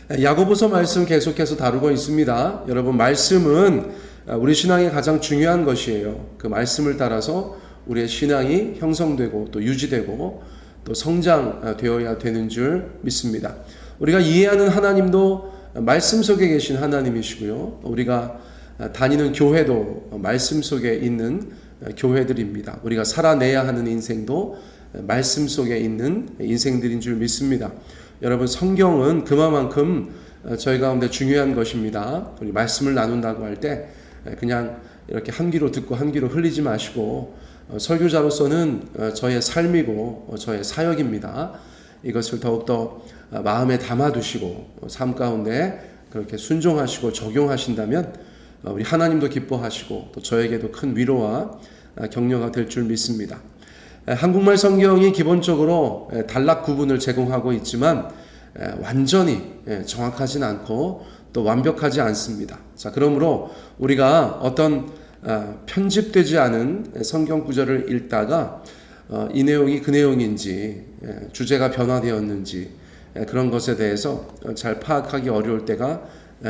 야고보서 말씀 계속해서 다루고 있습니다. 여러분, 말씀은 우리 신앙의 가장 중요한 것이에요. 그 말씀을 따라서 우리의 신앙이 형성되고 또 유지되고 또 성장되어야 되는 줄 믿습니다. 우리가 이해하는 하나님도 말씀 속에 계신 하나님이시고요. 우리가 다니는 교회도 말씀 속에 있는 교회들입니다. 우리가 살아내야 하는 인생도 말씀 속에 있는 인생들인 줄 믿습니다. 여러분, 성경은 그만큼 저희 가운데 중요한 것입니다. 우리 말씀을 나눈다고 할 때 그냥 이렇게 한 귀로 듣고 한 귀로 흘리지 마시고 설교자로서는 저의 삶이고 저의 사역입니다. 이것을 더욱더 마음에 담아두시고 삶 가운데 그렇게 순종하시고 적용하신다면 우리 하나님도 기뻐하시고 또 저에게도 큰 위로와 격려가 될 줄 믿습니다. 한국말 성경이 기본적으로 단락 구분을 제공하고 있지만 완전히 정확하진 않고 또 완벽하지 않습니다. 자, 그러므로 우리가 어떤 편집되지 않은 성경 구절을 읽다가 이 내용이 그 내용인지 주제가 변화되었는지 그런 것에 대해서 잘 파악하기 어려울 때가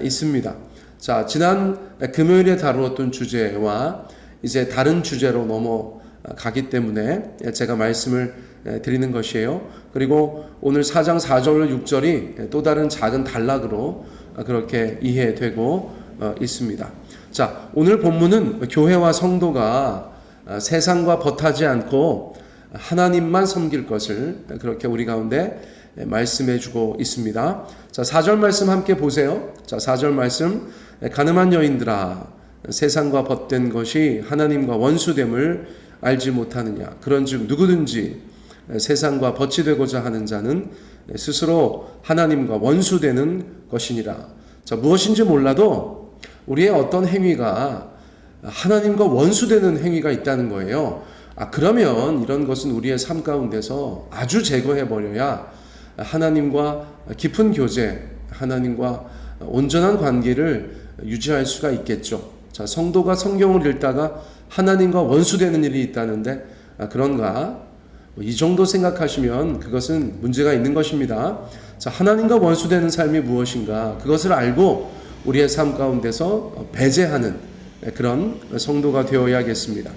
있습니다. 자, 지난 금요일에 다루었던 주제와 이제 다른 주제로 넘어가기 때문에 제가 말씀을 드리는 것이에요. 그리고 오늘 4장 4절 6절이 또 다른 작은 단락으로 그렇게 이해되고 있습니다. 자, 오늘 본문은 교회와 성도가 세상과 벗하지 않고 하나님만 섬길 것을 그렇게 우리 가운데 말씀해 주고 있습니다. 자, 4절 말씀 함께 보세요. 자, 4절 말씀. 가늠한 여인들아, 세상과 벗된 것이 하나님과 원수됨을 알지 못하느냐. 그런즉 누구든지 세상과 벗이 되고자 하는 자는 스스로 하나님과 원수되는 것이니라. 자, 무엇인지 몰라도 우리의 어떤 행위가 하나님과 원수되는 행위가 있다는 거예요. 그러면 이런 것은 우리의 삶 가운데서 아주 제거해버려야 하나님과 깊은 교제, 하나님과 온전한 관계를 유지할 수가 있겠죠. 자, 성도가 성경을 읽다가 하나님과 원수되는 일이 있다는데 그런가? 이 정도 생각하시면 그것은 문제가 있는 것입니다. 자, 하나님과 원수되는 삶이 무엇인가? 그것을 알고 우리의 삶 가운데서 배제하는 그런 성도가 되어야겠습니다.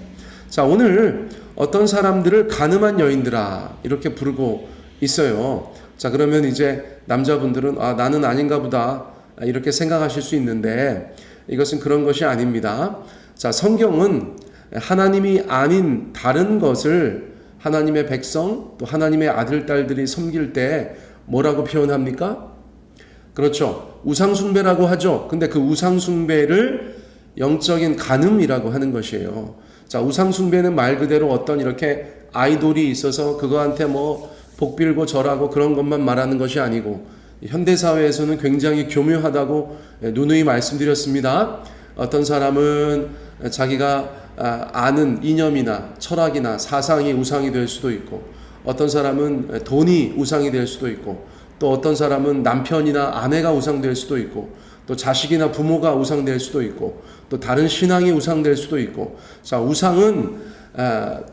자, 오늘 어떤 사람들을 가늠한 여인들아 이렇게 부르고 있어요. 자, 그러면 이제 남자분들은 나는 아닌가 보다 이렇게 생각하실 수 있는데 이것은 그런 것이 아닙니다. 자, 성경은 하나님이 아닌 다른 것을 하나님의 백성 또 하나님의 아들 딸들이 섬길 때 뭐라고 표현합니까? 그렇죠. 우상숭배라고 하죠. 근데 그 우상숭배를 영적인 간음이라고 하는 것이에요. 자, 우상숭배는 말 그대로 어떤 이렇게 아이돌이 있어서 그거한테 복빌고 절하고 그런 것만 말하는 것이 아니고 현대사회에서는 굉장히 교묘하다고 누누이 말씀드렸습니다. 어떤 사람은 자기가 아는 이념이나 철학이나 사상이 우상이 될 수도 있고 어떤 사람은 돈이 우상이 될 수도 있고 또 어떤 사람은 남편이나 아내가 우상될 수도 있고 또 자식이나 부모가 우상될 수도 있고 또 다른 신앙이 우상될 수도 있고 자, 우상은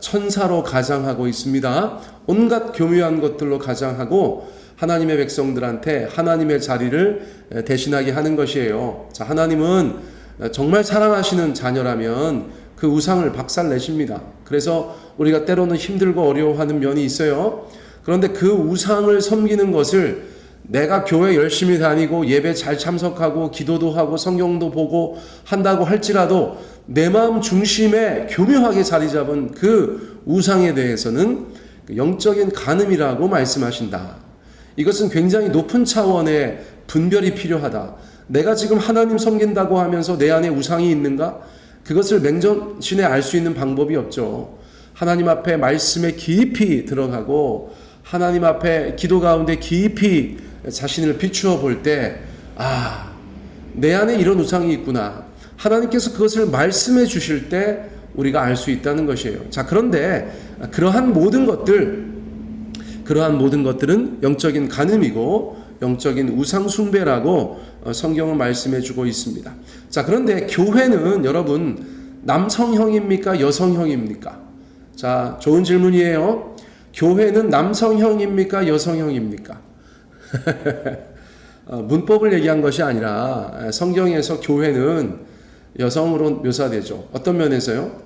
천사로 가장하고 있습니다. 온갖 교묘한 것들로 가장하고 하나님의 백성들한테 하나님의 자리를 대신하게 하는 것이에요. 자, 하나님은 정말 사랑하시는 자녀라면 그 우상을 박살내십니다. 그래서 우리가 때로는 힘들고 어려워하는 면이 있어요. 그런데 그 우상을 섬기는 것을 내가 교회 열심히 다니고 예배 잘 참석하고 기도도 하고 성경도 보고 한다고 할지라도 내 마음 중심에 교묘하게 자리 잡은 그 우상에 대해서는 영적인 간음이라고 말씀하신다. 이것은 굉장히 높은 차원의 분별이 필요하다. 내가 지금 하나님 섬긴다고 하면서 내 안에 우상이 있는가? 그것을 맹정신에 알 수 있는 방법이 없죠. 하나님 앞에 말씀에 깊이 들어가고 하나님 앞에 기도 가운데 깊이 자신을 비추어 볼 때 내 안에 이런 우상이 있구나. 하나님께서 그것을 말씀해 주실 때 우리가 알 수 있다는 것이에요. 자, 그런데 그러한 모든 것들은 영적인 간음이고 영적인 우상 숭배라고 성경은 말씀해 주고 있습니다. 자, 그런데 교회는 여러분 남성형입니까? 여성형입니까? 자, 좋은 질문이에요. 교회는 남성형입니까? 여성형입니까? 문법을 얘기한 것이 아니라 성경에서 교회는 여성으로 묘사되죠. 어떤 면에서요?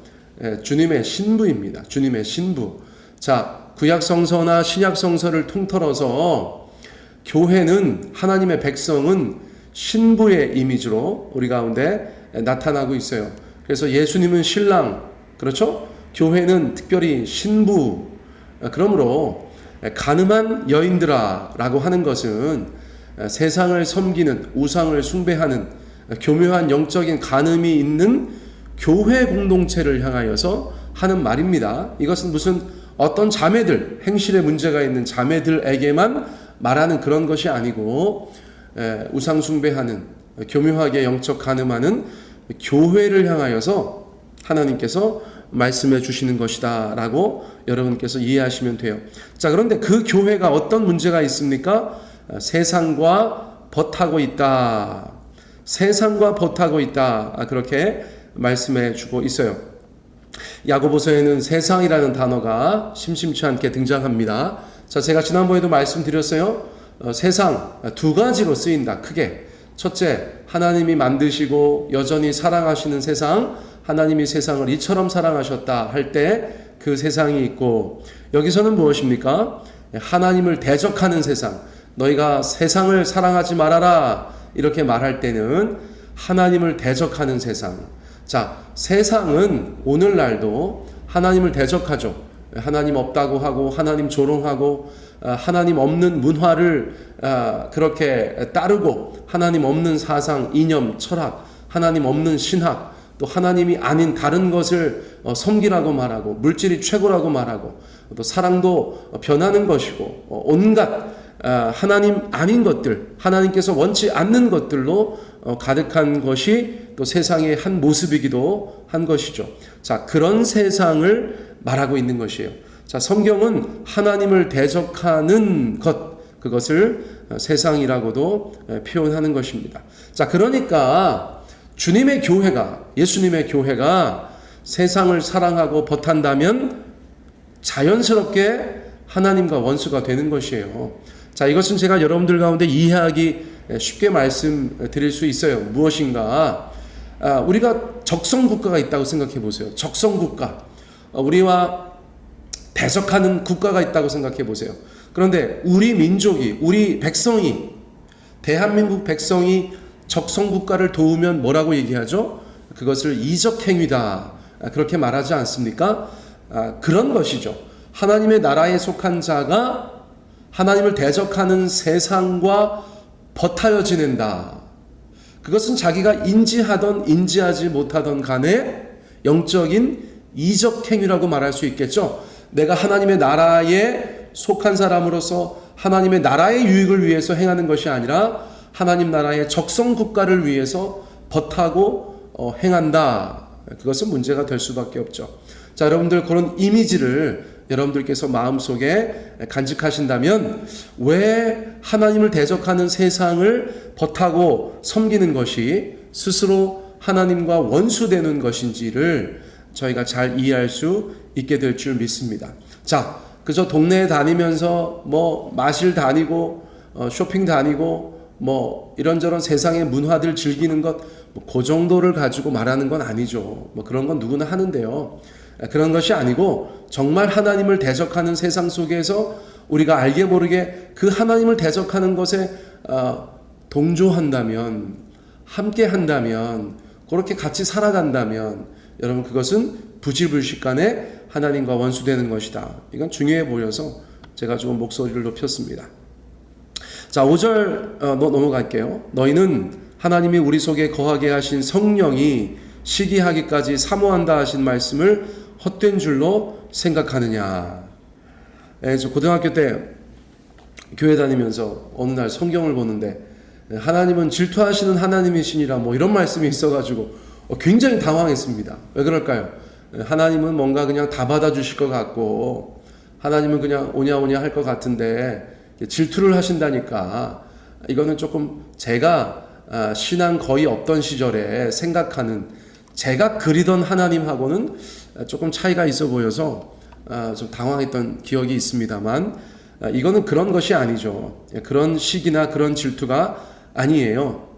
주님의 신부입니다. 주님의 신부. 자, 구약 성서나 신약 성서를 통틀어서 교회는 하나님의 백성은 신부의 이미지로 우리 가운데 나타나고 있어요. 그래서 예수님은 신랑, 그렇죠? 교회는 특별히 신부. 그러므로 가늠한 여인들아 라고 하는 것은 세상을 섬기는, 우상을 숭배하는 교묘한 영적인 간음이 있는 교회 공동체를 향하여서 하는 말입니다. 이것은 무슨 어떤 자매들, 행실에 문제가 있는 자매들에게만 말하는 그런 것이 아니고 우상 숭배하는, 교묘하게 영적 간음하는 교회를 향하여서 하나님께서 말씀해 주시는 것이다 라고 여러분께서 이해하시면 돼요. 자, 그런데 그 교회가 어떤 문제가 있습니까? 세상과 벗하고 있다. 세상과 벗하고 있다. 그렇게 말씀해 주고 있어요. 야고보서에는 세상이라는 단어가 심심치 않게 등장합니다. 자, 제가 지난번에도 말씀드렸어요. 세상 두 가지로 쓰인다. 크게. 첫째, 하나님이 만드시고 여전히 사랑하시는 세상, 하나님이 세상을 이처럼 사랑하셨다 할 때 그 세상이 있고, 여기서는 무엇입니까? 하나님을 대적하는 세상, 너희가 세상을 사랑하지 말아라 이렇게 말할 때는 하나님을 대적하는 세상. 자, 세상은 오늘날도 하나님을 대적하죠. 하나님 없다고 하고 하나님 조롱하고 하나님 없는 문화를 그렇게 따르고 하나님 없는 사상, 이념, 철학, 하나님 없는 신학, 또 하나님이 아닌 다른 것을 섬기라고 말하고 물질이 최고라고 말하고 또 사랑도 변하는 것이고 온갖 하나님 아닌 것들, 하나님께서 원치 않는 것들로 가득한 것이 또 세상의 한 모습이기도 한 것이죠. 자, 그런 세상을 말하고 있는 것이에요. 자, 성경은 하나님을 대적하는 것, 그것을 세상이라고도 표현하는 것입니다. 자, 그러니까 주님의 교회가, 예수님의 교회가 세상을 사랑하고 벗한다면 자연스럽게 하나님과 원수가 되는 것이에요. 자, 이것은 제가 여러분들 가운데 이해하기 쉽게 말씀드릴 수 있어요. 무엇인가? 우리가 적성국가가 있다고 생각해 보세요. 적성국가. 우리와 대적하는 국가가 있다고 생각해 보세요. 그런데 우리 민족이, 우리 백성이, 대한민국 백성이 적성국가를 도우면 뭐라고 얘기하죠? 그것을 이적행위다. 그렇게 말하지 않습니까? 그런 것이죠. 하나님의 나라에 속한 자가 하나님을 대적하는 세상과 벗하여 지낸다. 그것은 자기가 인지하던 인지하지 못하던 간에 영적인 이적행위라고 말할 수 있겠죠. 내가 하나님의 나라에 속한 사람으로서 하나님의 나라의 유익을 위해서 행하는 것이 아니라 하나님 나라의 적성국가를 위해서 벗하고 행한다. 그것은 문제가 될 수밖에 없죠. 자, 여러분들 그런 이미지를 여러분들께서 마음속에 간직하신다면 왜 하나님을 대적하는 세상을 벗하고 섬기는 것이 스스로 하나님과 원수되는 것인지를 저희가 잘 이해할 수 있게 될 줄 믿습니다. 자, 그저 동네에 다니면서 뭐 마실 다니고 쇼핑 다니고 뭐 이런저런 세상의 문화들 즐기는 것, 그 정도를 가지고 말하는 건 아니죠. 뭐 그런 건 누구나 하는데요. 그런 것이 아니고 정말 하나님을 대적하는 세상 속에서 우리가 알게 모르게 그 하나님을 대적하는 것에 동조한다면, 함께 한다면, 그렇게 같이 살아간다면 여러분 그것은 부지불식간에 하나님과 원수되는 것이다. 이건 중요해 보여서 제가 좀 목소리를 높였습니다. 자, 5절 넘어갈게요. 너희는 하나님이 우리 속에 거하게 하신 성령이 시기하기까지 사모한다 하신 말씀을 헛된 줄로 생각하느냐. 저 고등학교 때 교회 다니면서 어느 날 성경을 보는데 하나님은 질투하시는 하나님이시니라 뭐 이런 말씀이 있어가지고 굉장히 당황했습니다. 왜 그럴까요? 하나님은 뭔가 그냥 다 받아주실 것 같고 하나님은 그냥 오냐오냐 할 것 같은데 질투를 하신다니까 이거는 조금 제가 신앙 거의 없던 시절에 생각하는, 제가 그리던 하나님하고는 조금 차이가 있어 보여서 좀 당황했던 기억이 있습니다만 이거는 그런 것이 아니죠. 그런 시기나 그런 질투가 아니에요.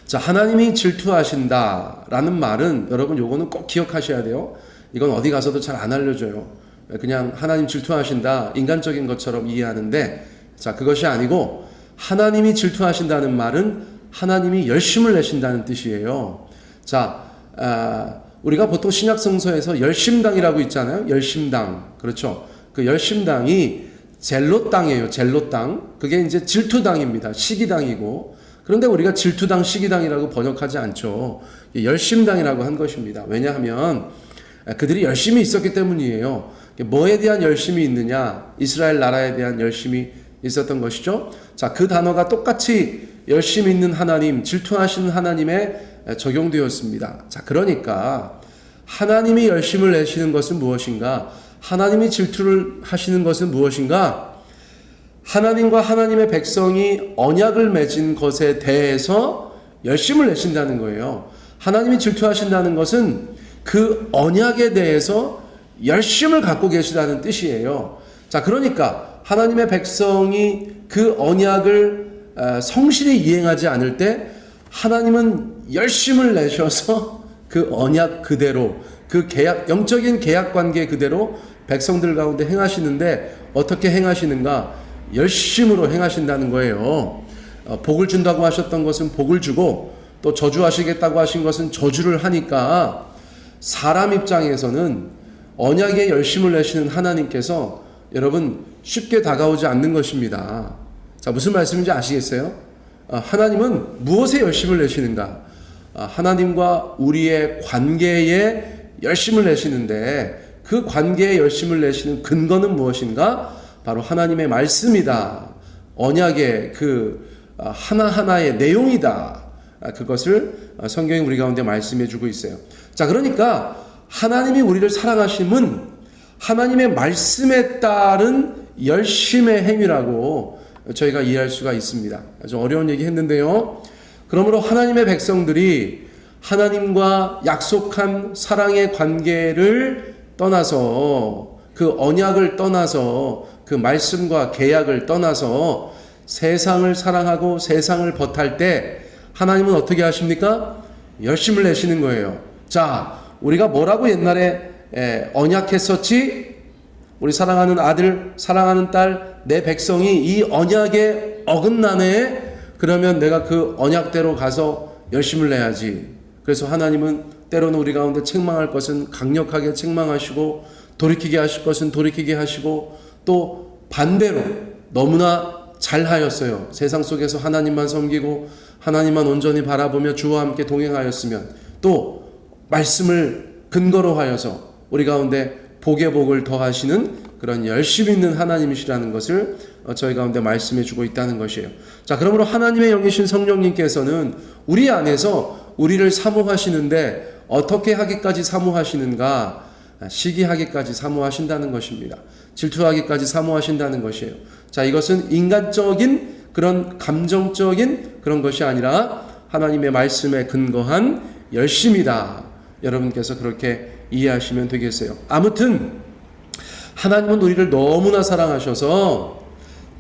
자, 하나님이 질투하신다라는 말은 여러분 요거는 꼭 기억하셔야 돼요. 이건 어디 가서도 잘 안 알려줘요. 그냥 하나님 질투하신다, 인간적인 것처럼 이해하는데, 자, 그것이 아니고 하나님이 질투하신다는 말은 하나님이 열심을 내신다는 뜻이에요. 자, 우리가 보통 신약 성서에서 열심당이라고 있잖아요. 열심당. 그렇죠. 그 열심당이 젤롯 땅이에요. 젤롯 땅. 그게 이제 질투당입니다. 시기당이고. 그런데 우리가 질투당, 시기당이라고 번역하지 않죠. 열심당이라고 한 것입니다. 왜냐하면 그들이 열심히 있었기 때문이에요. 뭐에 대한 열심이 있느냐? 이스라엘 나라에 대한 열심이 있었던 것이죠. 자, 그 단어가 똑같이 열심히 있는 하나님, 질투하시는 하나님에 적용되었습니다. 자, 그러니까 하나님이 열심을 내시는 것은 무엇인가? 하나님이 질투를 하시는 것은 무엇인가? 하나님과 하나님의 백성이 언약을 맺은 것에 대해서 열심을 내신다는 거예요. 하나님이 질투하신다는 것은 그 언약에 대해서 열심을 갖고 계시다는 뜻이에요. 자, 그러니까 하나님의 백성이 그 언약을 성실히 이행하지 않을 때 하나님은 열심을 내셔서 그 언약 그대로, 그 계약, 영적인 계약 관계 그대로 백성들 가운데 행하시는데 어떻게 행하시는가? 열심으로 행하신다는 거예요. 복을 준다고 하셨던 것은 복을 주고 또 저주하시겠다고 하신 것은 저주를 하니까 사람 입장에서는 언약에 열심을 내시는 하나님께서 여러분 쉽게 다가오지 않는 것입니다. 자, 무슨 말씀인지 아시겠어요? 하나님은 무엇에 열심을 내시는가? 하나님과 우리의 관계에 열심을 내시는데 그 관계에 열심을 내시는 근거는 무엇인가? 바로 하나님의 말씀이다. 언약의 그 하나하나의 내용이다. 그것을 성경이 우리 가운데 말씀해 주고 있어요. 자, 그러니까 하나님이 우리를 사랑하심은 하나님의 말씀에 따른 열심의 행위라고 저희가 이해할 수가 있습니다. 아주 어려운 얘기 했는데요. 그러므로 하나님의 백성들이 하나님과 약속한 사랑의 관계를 떠나서 그 언약을 떠나서 그 말씀과 계약을 떠나서 세상을 사랑하고 세상을 버탈 때 하나님은 어떻게 하십니까? 열심을 내시는 거예요. 자, 우리가 뭐라고 옛날에 언약했었지? 우리 사랑하는 아들, 사랑하는 딸, 내 백성이 이 언약에 어긋나네? 그러면 내가 그 언약대로 가서 열심을 내야지. 그래서 하나님은 때로는 우리 가운데 책망할 것은 강력하게 책망하시고 돌이키게 하실 것은 돌이키게 하시고 또 반대로 너무나 잘하였어요. 세상 속에서 하나님만 섬기고 하나님만 온전히 바라보며 주와 함께 동행하였으면 또 말씀을 근거로 하여서 우리 가운데 복의 복을 더하시는 그런 열심 있는 하나님이시라는 것을 저희 가운데 말씀해 주고 있다는 것이에요. 자, 그러므로 하나님의 영이신 성령님께서는 우리 안에서 우리를 사모하시는데 어떻게 하기까지 사모하시는가? 시기하기까지 사모하신다는 것입니다. 질투하기까지 사모하신다는 것이에요. 자, 이것은 인간적인 그런 감정적인 그런 것이 아니라 하나님의 말씀에 근거한 열심이다. 여러분께서 그렇게 이해하시면 되겠어요. 아무튼 하나님은 우리를 너무나 사랑하셔서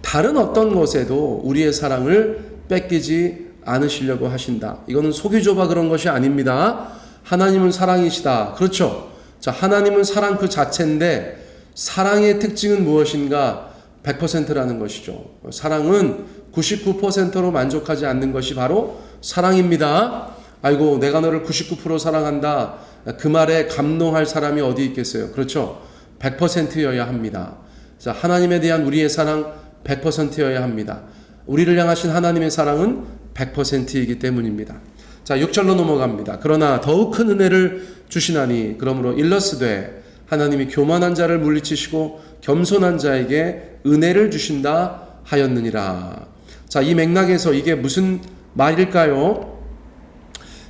다른 어떤 것에도 우리의 사랑을 뺏기지 않으시려고 하신다. 이거는 속이 좁아 그런 것이 아닙니다. 하나님은 사랑이시다. 그렇죠. 자, 하나님은 사랑 그 자체인데 사랑의 특징은 무엇인가? 100%라는 것이죠. 사랑은 99%로 만족하지 않는 것이 바로 사랑입니다. 아이고, 내가 너를 99% 사랑한다. 그 말에 감동할 사람이 어디 있겠어요? 그렇죠. 100%여야 합니다. 자, 하나님에 대한 우리의 사랑 100%여야 합니다. 우리를 향하신 하나님의 사랑은 100%이기 때문입니다. 자, 6절로 넘어갑니다. 그러나 더욱 큰 은혜를 주시나니 그러므로 일러스되 하나님이 교만한 자를 물리치시고 겸손한 자에게 은혜를 주신다 하였느니라. 자, 이 맥락에서 이게 무슨 말일까요?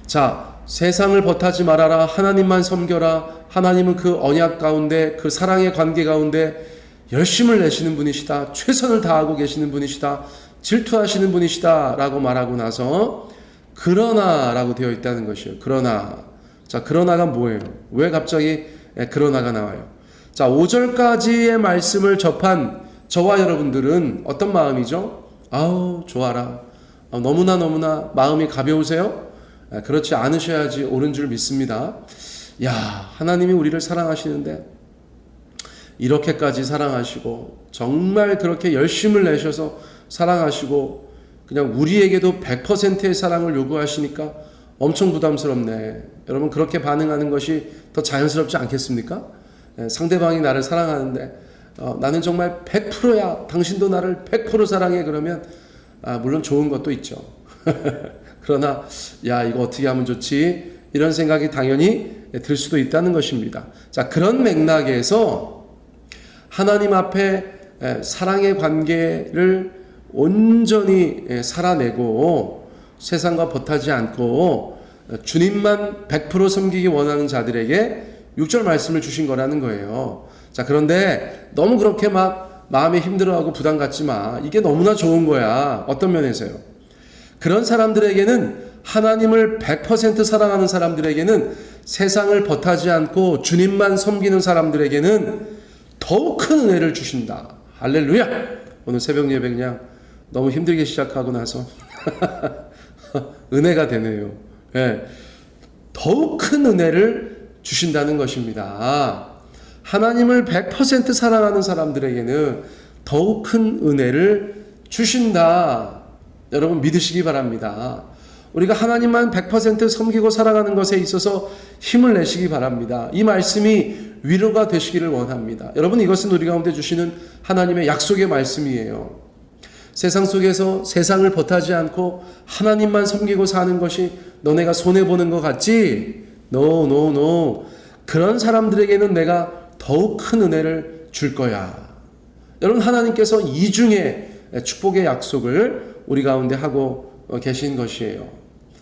자, 세상을 버타지 말아라. 하나님만 섬겨라. 하나님은 그 언약 가운데 그 사랑의 관계 가운데 열심을 내시는 분이시다. 최선을 다하고 계시는 분이시다. 질투하시는 분이시다 라고 말하고 나서 그러나 라고 되어 있다는 것이에요. 그러나. 자, 그러나가 뭐예요? 왜 갑자기 그러나가 나와요? 자, 5절까지의 말씀을 접한 저와 여러분들은 어떤 마음이죠? 아우 좋아라. 너무나 마음이 가벼우세요? 그렇지 않으셔야지 옳은 줄 믿습니다. 야, 하나님이 우리를 사랑하시는데 이렇게까지 사랑하시고 정말 그렇게 열심을 내셔서 사랑하시고 그냥 우리에게도 100%의 사랑을 요구하시니까 엄청 부담스럽네. 여러분 그렇게 반응하는 것이 더 자연스럽지 않겠습니까? 상대방이 나를 사랑하는데 나는 정말 100%야. 당신도 나를 100% 사랑해. 그러면 물론 좋은 것도 있죠. 그러나 야 이거 어떻게 하면 좋지? 이런 생각이 당연히 들 수도 있다는 것입니다. 자, 그런 맥락에서 하나님 앞에 사랑의 관계를 온전히 살아내고 세상과 벗하지 않고 주님만 100% 섬기기 원하는 자들에게 6절 말씀을 주신 거라는 거예요. 자, 그런데 너무 그렇게 막 마음에 힘들어하고 부담 갖지 마. 이게 너무나 좋은 거야. 어떤 면에서요? 그런 사람들에게는 하나님을 100% 사랑하는 사람들에게는 세상을 벗하지 않고 주님만 섬기는 사람들에게는 더욱 큰 은혜를 주신다. 할렐루야! 오늘 새벽 예배 그냥 너무 힘들게 시작하고 나서 은혜가 되네요. 네. 더욱 큰 은혜를 주신다는 것입니다. 하나님을 100% 사랑하는 사람들에게는 더욱 큰 은혜를 주신다. 여러분 믿으시기 바랍니다. 우리가 하나님만 100% 섬기고 살아가는 것에 있어서 힘을 내시기 바랍니다. 이 말씀이 위로가 되시기를 원합니다. 여러분 이것은 우리 가운데 주시는 하나님의 약속의 말씀이에요. 세상 속에서 세상을 벗하지 않고 하나님만 섬기고 사는 것이 너네가 손해보는 것 같지? No. 그런 사람들에게는 내가 더욱 큰 은혜를 줄 거야. 여러분 하나님께서 이중의 축복의 약속을 우리 가운데 하고 계신 것이에요.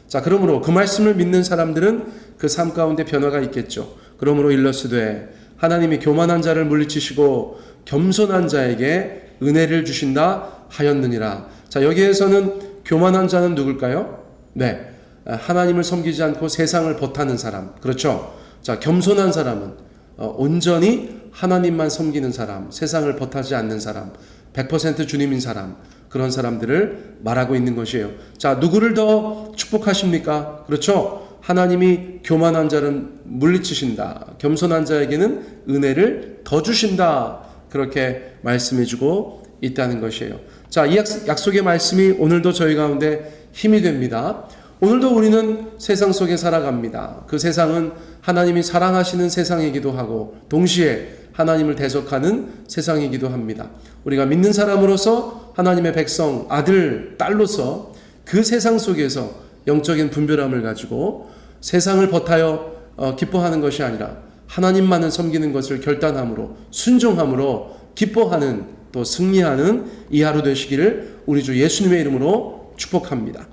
자, 그러므로 그 말씀을 믿는 사람들은 그 삶 가운데 변화가 있겠죠. 그러므로 일러스되 하나님이 교만한 자를 물리치시고 겸손한 자에게 은혜를 주신다 하였느니라. 자, 여기에서는 교만한 자는 누굴까요? 네, 하나님을 섬기지 않고 세상을 벗하는 사람. 그렇죠. 자, 겸손한 사람은 온전히 하나님만 섬기는 사람, 세상을 벗하지 않는 사람, 100% 주님인 사람, 그런 사람들을 말하고 있는 것이에요. 자, 누구를 더 축복하십니까? 그렇죠. 하나님이 교만한 자를 물리치신다. 겸손한 자에게는 은혜를 더 주신다. 그렇게 말씀해주고 있다는 것이에요. 자, 이 약속의 말씀이 오늘도 저희 가운데 힘이 됩니다. 오늘도 우리는 세상 속에 살아갑니다. 그 세상은 하나님이 사랑하시는 세상이기도 하고 동시에 하나님을 대적하는 세상이기도 합니다. 우리가 믿는 사람으로서 하나님의 백성, 아들, 딸로서 그 세상 속에서 영적인 분별함을 가지고 세상을 벗하여 기뻐하는 것이 아니라 하나님만을 섬기는 것을 결단함으로 순종함으로 기뻐하는 또 승리하는 이 하루 되시기를 우리 주 예수님의 이름으로 축복합니다.